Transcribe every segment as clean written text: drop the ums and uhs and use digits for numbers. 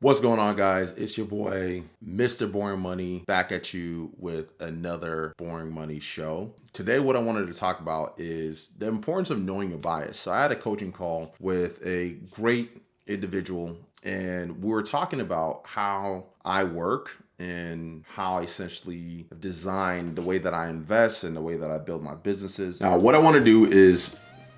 What's going on, guys? It's your boy, Mr. Boring Money, back at you with another Boring Money show. Today, what I wanted to talk about is the importance of knowing your bias. So, I had a coaching call with a great individual, and we were talking about how I work and how I essentially design the way that I invest and the way that I build my businesses. Now, what I want to do is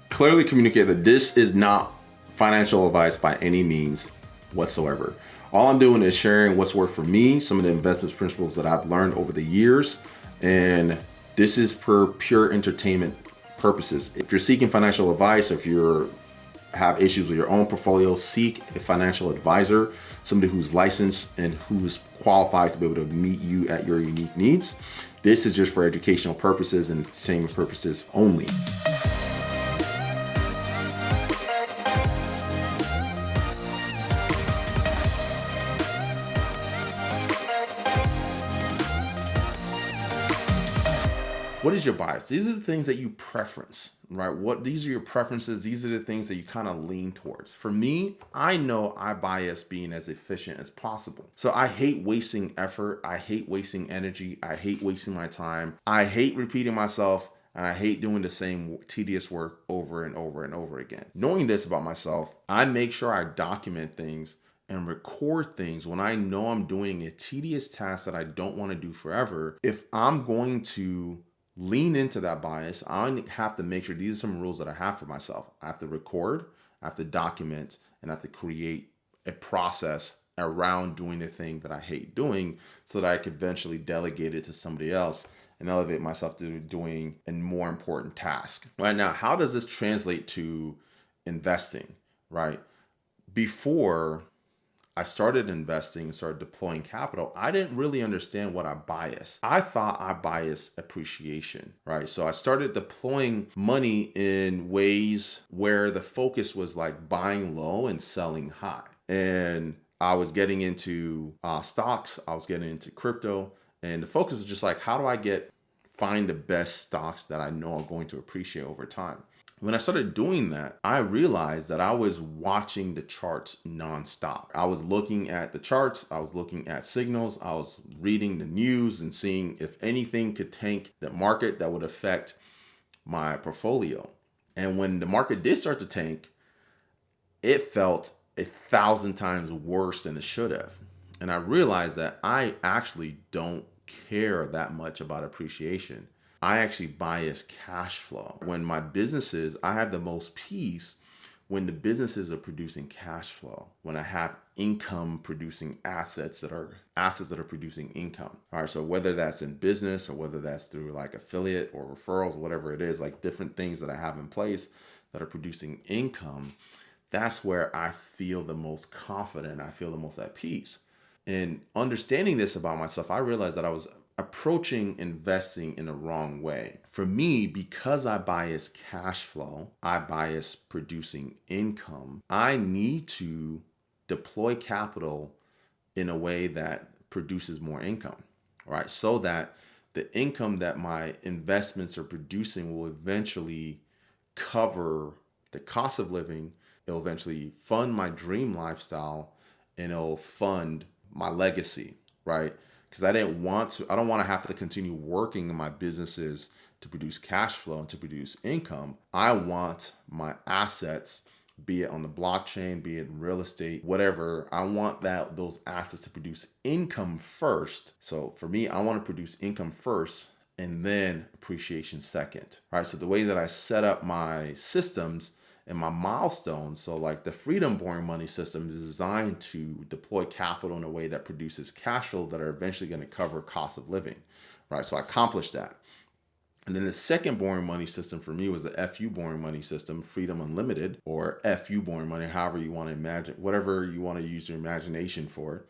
clearly communicate that this is not financial advice by any means whatsoever. All I'm doing is sharing what's worked for me, some of the investment principles that I've learned over the years, and this is for pure entertainment purposes. If you're seeking financial advice, or if you have issues with your own portfolio, seek a financial advisor, somebody who's licensed and who's qualified to be able to meet you at your unique needs. This is just for educational purposes and entertainment purposes only. What is your bias? These are the things that you preference, right? These are your preferences. These are the things that you kind of lean towards. For me, I know I bias being as efficient as possible. So I hate wasting effort. I hate wasting energy. I hate wasting my time. I hate repeating myself. And I hate doing the same tedious work over and over and over again. Knowing this about myself, I make sure I document things and record things when I know I'm doing a tedious task that I don't want to do forever. If I'm going to lean into that bias, I have to make sure these are some rules that I have for myself. I have to record, I have to document, and I have to create a process around doing the thing that I hate doing so that I could eventually delegate it to somebody else and elevate myself to doing a more important task. Right now, how does this translate to investing, right? Before I started investing and started deploying capital, I didn't really understand what I biased. I thought I biased appreciation, right? So I started deploying money in ways where the focus was like buying low and selling high. And I was getting into stocks, I was getting into crypto, and the focus was just like, how do I find the best stocks that I know are going to appreciate over time? When I started doing that, I realized that I was watching the charts nonstop. I was looking at the charts, I was looking at signals, I was reading the news and seeing if anything could tank the market that would affect my portfolio. And when the market did start to tank, it felt 1,000 times worse than it should have. And I realized that I actually don't care that much about appreciation. I actually bias cash flow. When my businesses, I have the most peace when the businesses are producing cash flow, when I have income producing assets that are producing income. All right, so whether that's in business or whether that's through like affiliate or referrals, whatever it is, like different things that I have in place that are producing income, that's where I feel the most confident, I feel the most at peace. And understanding this about myself, I realized that I was approaching investing in the wrong way. For me, because I bias cash flow, I bias producing income, I need to deploy capital in a way that produces more income, right? So that the income that my investments are producing will eventually cover the cost of living. It'll eventually fund my dream lifestyle, and it'll fund my legacy, right? Because I don't want to have to continue working in my businesses to produce cash flow and to produce income. I want my assets, be it on the blockchain, be it in real estate, whatever. I want those assets to produce income first. So for me, I want to produce income first and then appreciation second, right? So the way that I set up my systems and my milestones. So like the Freedom Boring Money system is designed to deploy capital in a way that produces cash flow that are eventually going to cover cost of living, right? So I accomplished that. And then the second boring money system for me was the FU boring money system, Freedom Unlimited, or FU boring money, however you want to imagine, whatever you want to use your imagination for.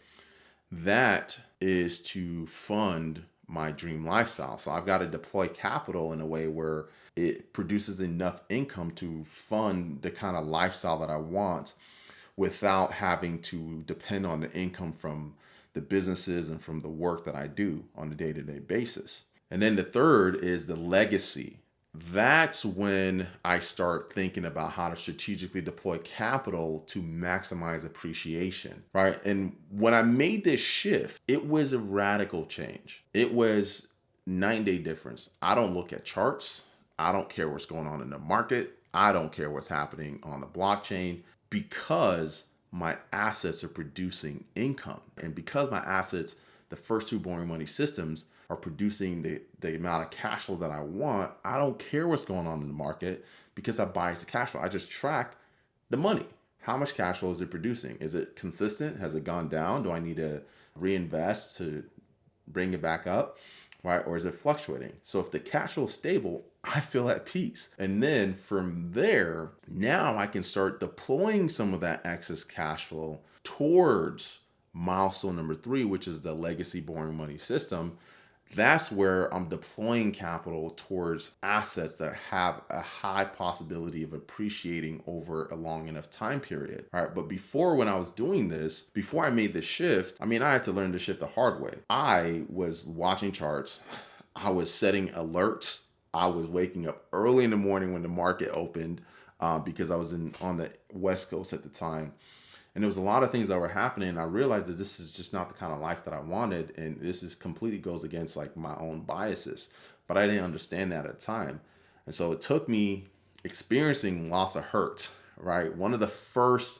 That is to fund my dream lifestyle. So I've got to deploy capital in a way where it produces enough income to fund the kind of lifestyle that I want without having to depend on the income from the businesses and from the work that I do on a day-to-day basis. And then the third is the legacy. that's when I start thinking about how to strategically deploy capital to maximize appreciation, right? And when I made this shift, it was a radical change. It was night and day difference. I don't look at charts. I don't care what's going on in the market. I don't care what's happening on the blockchain because my assets are producing income. And because my assets, the first two boring money systems, are producing the amount of cash flow that I want, I don't care what's going on in the market because I buy the cash flow. I just track the money. How much cash flow is it producing? Is it consistent? Has it gone down? Do I need to reinvest to bring it back up? Right? Or is it fluctuating? So if the cash flow is stable, I feel at peace. And then from there, now I can start deploying some of that excess cash flow towards milestone number 3, which is the legacy boring money system. That's where I'm deploying capital towards assets that have a high possibility of appreciating over a long enough time period. All right. But before, when I was doing this, before I made this shift, I mean, I had to learn to shift the hard way. I was watching charts, I was setting alerts, I was waking up early in the morning when the market opened because I was on the West Coast at the time. And there was a lot of things that were happening. And I realized that this is just not the kind of life that I wanted. And this is completely goes against like my own biases. But I didn't understand that at the time. And so it took me experiencing lots of hurt, right? One of the first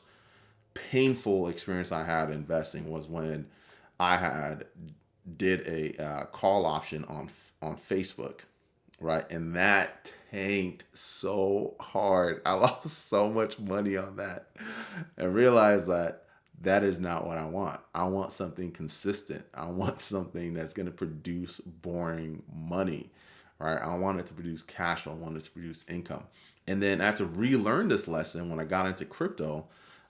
painful experience I had investing was when I had did a call option on Facebook, right? And that tanked so hard. I lost so much money on that and realized that that is not what I want. I want something consistent. I want something that's going to produce boring money, right? I want it to produce cash flow. I want it to produce income. And then I had to relearn this lesson when I got into crypto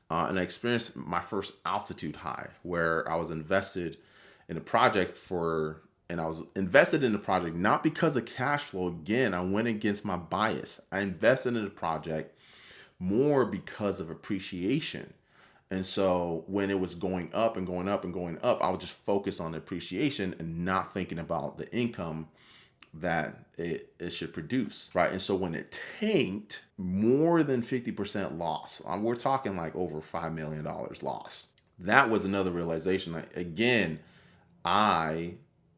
and I experienced my first altitude high where I was invested in a project and I was invested in the project not because of cash flow. Again, I went against my bias. I invested in the project more because of appreciation. And so when it was going up and going up and going up, I would just focus on the appreciation and not thinking about the income that it should produce, right? And so when it tanked, more than 50% loss, we're talking like over $5 million loss. That was another realization. Like, again, I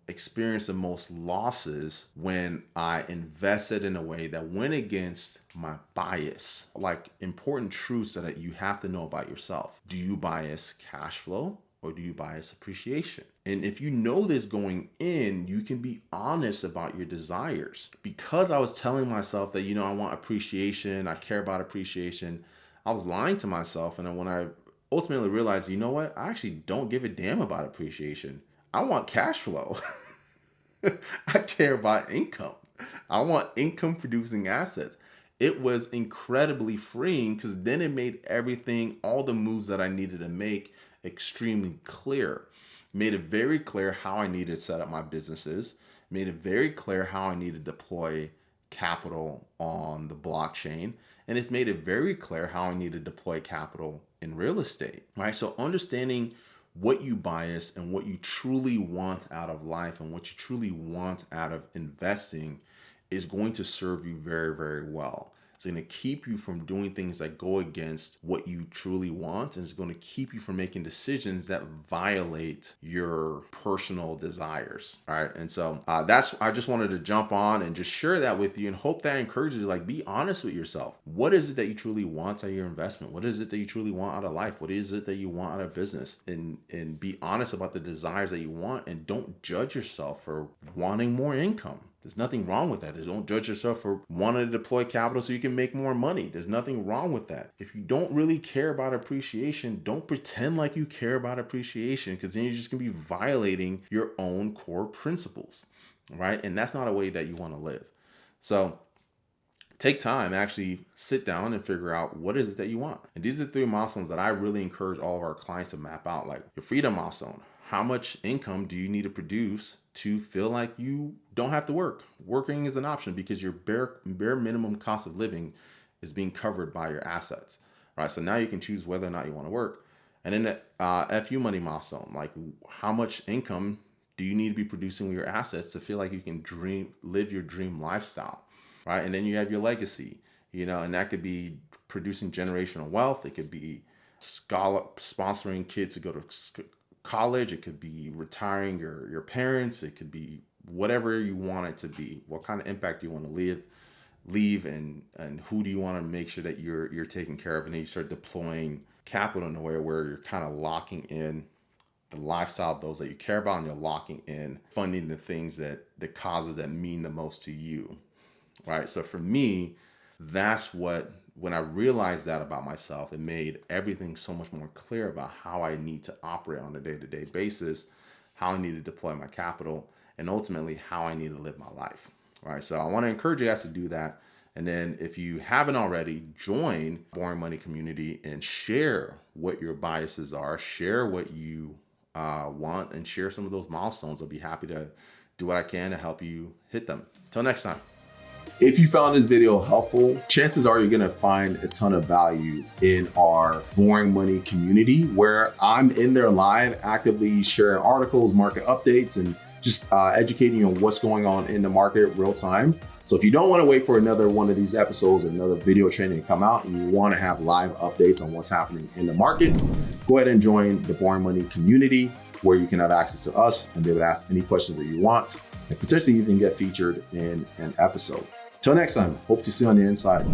experienced the most losses when I invested in a way that went against my bias, like important truths that you have to know about yourself. Do you bias cash flow or do you bias appreciation? And if you know this going in, you can be honest about your desires. Because I was telling myself that, I want appreciation, I care about appreciation, I was lying to myself. And then when I ultimately realized, you know what, I actually don't give a damn about appreciation. I want cash flow. I care about income. I want income producing assets. It was incredibly freeing because then it made everything, all the moves that I needed to make extremely clear. Made it very clear how I needed to set up my businesses. Made it very clear how I needed to deploy capital on the blockchain. And it's made it very clear how I need to deploy capital in real estate, right? So understanding what you bias and what you truly want out of life and what you truly want out of investing is going to serve you very, very well. It's going to keep you from doing things that go against what you truly want, and it's going to keep you from making decisions that violate your personal desires. All right. And so I just wanted to jump on and just share that with you and hope that encourages you. Like, be honest with yourself. What is it that you truly want out of your investment? What is it that you truly want out of life? What is it that you want out of business? And be honest about the desires that you want, and don't judge yourself for wanting more income. There's nothing wrong with that. Don't judge yourself for wanting to deploy capital so you can make more money. There's nothing wrong with that. If you don't really care about appreciation, don't pretend like you care about appreciation, because then you're just going to be violating your own core principles, right? And that's not a way that you want to live. So take time, actually sit down and figure out what is it that you want. And these are the 3 milestones that I really encourage all of our clients to map out. Like your freedom milestone. How much income do you need to produce to feel like you don't have to work? Working is an option because your bare minimum cost of living is being covered by your assets, right? So now you can choose whether or not you want to work. And then the FU money milestone, like how much income do you need to be producing with your assets to feel like you can live your dream lifestyle? right? And then you have your legacy, and that could be producing generational wealth. It could be sponsoring kids to go to college. It could be retiring your parents. It could be whatever you want it to be. What kind of impact do you want to leave, and who do you want to make sure that you're taking care of? And then you start deploying capital in a way where you're kind of locking in the lifestyle of those that you care about, and you're locking in funding the things the causes that mean the most to you, right? So for me, that's when I realized that about myself, it made everything so much more clear about how I need to operate on a day-to-day basis, how I need to deploy my capital, and ultimately how I need to live my life, right? So I want to encourage you guys to do that. And then if you haven't already, join Boring Money community and share what your biases are, share what you want, and share some of those milestones. I'll be happy to do what I can to help you hit them. Till next time. If you found this video helpful, chances are you're gonna find a ton of value in our Boring Money community, where I'm in there live, actively sharing articles, market updates, and just educating you on what's going on in the market real time. So if you don't want to wait for another one of these episodes or another video training to come out, and you want to have live updates on what's happening in the markets, go ahead and join the Boring Money community, where you can have access to us and be able to ask any questions that you want, and potentially even get featured in an episode. Till next time, hope to see you on the inside.